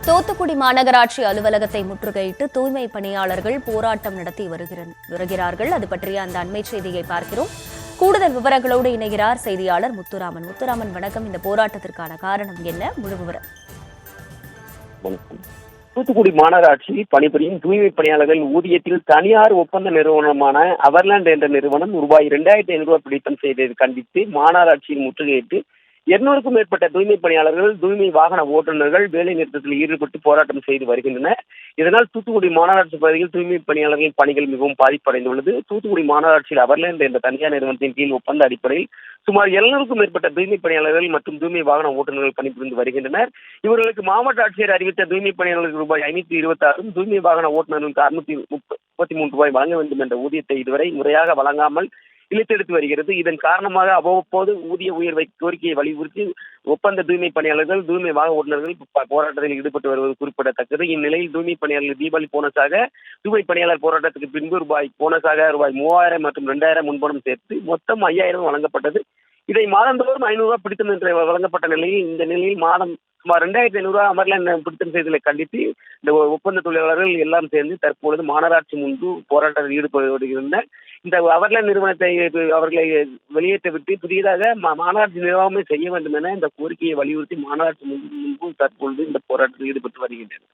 தூத்துக்குடி மாநகராட்சி அலுவலகத்தை முற்றுகையிட்டு தூய்மை பணியாளர்கள் போராட்டம் நடத்தி வருகிறார்கள். அது பற்றிய அந்த அண்மை செய்தியை பார்க்கிறோம். கூடுதல் விவரங்களோடு இணைகிறார் செய்தியாளர் முத்துராமன். முத்துராமன், வணக்கம். இந்த போராட்டத்திற்கான காரணம் என்ன? முழு விவரம். தூத்துக்குடி மாநகராட்சி பணிபுரியும் தூய்மை பணியாளர்கள் ஊதியத்தில் தனியார் ஒப்பந்த நிறுவனமான அவர்லாண்ட் என்ற நிறுவனம் ரூபாய் 2,500 பிடித்தம் செய்ததை கண்டித்து மாநகராட்சியில் முற்றுகையிட்டு 200க்கும் மேற்பட்ட தூய்மை பணியாளர்கள், தூய்மை வாகன ஓட்டுநர்கள் வேலை நிறுத்தத்தில் ஈடுபட்டு போராட்டம் செய்து வருகின்றனர். இதனால் தூத்துக்குடி மாநகராட்சி பகுதியில் தூய்மை பணியாளர்களின் பணிகள் மிகவும் பாதிப்படைந்துள்ளது. தூத்துக்குடி மாநகராட்சியில் அவர்லாண்ட் என்ற தனியார் நிறுவனத்தின் கீழ் ஒப்பந்த அடிப்படையில் சுமார் 700க்கும் மேற்பட்ட தூய்மை பணியாளர்கள் மற்றும் தூய்மை வாகன ஓட்டுநர்கள் பணிபுரிந்து வருகின்றனர். இவர்களுக்கு மாவட்ட ஆட்சியர் அறிவித்த தூய்மை பணியாளர்களுக்கு ரூபாய் 526, தூய்மை வாகன ஓட்டுநர்களுக்கு 633 ரூபாய் வழங்க வேண்டும் என்ற ஊதியத்தை இதுவரை முறையாக வழங்காமல் இழுத்தெடுத்து வருகிறது. இதன் காரணமாக அவ்வப்போது ஊதிய உயர்வை கோரிக்கையை வலியுறுத்தி ஒப்பந்த தூய்மை பணியாளர்கள், தூய்மை வாகன ஓட்டுநர்கள் போராட்டத்தில் ஈடுபட்டு வருவது குறிப்பிடத்தக்கது. இந்நிலையில் தூய்மை பணியாளர்கள் தீபாவளி போனஸாக தூய்மை பணியாளர் போராட்டத்துக்கு பின்பு போனஸாக ரூபாய் 3,000 மற்றும் 2,000 முன்பணம் சேர்த்து மொத்தம் 5,000 வழங்கப்பட்டது. இதை மாதந்தோறும் 500 ரூபாய் பிடித்தம் என்று வழங்கப்பட்ட நிலையில் இந்த நிலையில் மாதம் சுமார் 2,500 அமர்லாண்ட் பிடித்தம் செய்ததை கண்டித்து இந்த ஒப்பந்த தொழிலாளர்கள் எல்லாம் சேர்ந்து தற்பொழுது மாநகராட்சி முன்பு போராட்டத்தில் ஈடுபடுகின்றனர். இந்த அவர்லாண்ட் நிறுவனத்தை அவர்களை வெளியேற்றவிட்டு புதியதாக மாநகராட்சி நிர்வாகமே செய்ய வேண்டும் என இந்த கோரிக்கையை வலியுறுத்தி மாநகராட்சி முன்பு தற்பொழுது இந்த போராட்டத்தில் ஈடுபட்டு வருகின்றனர்.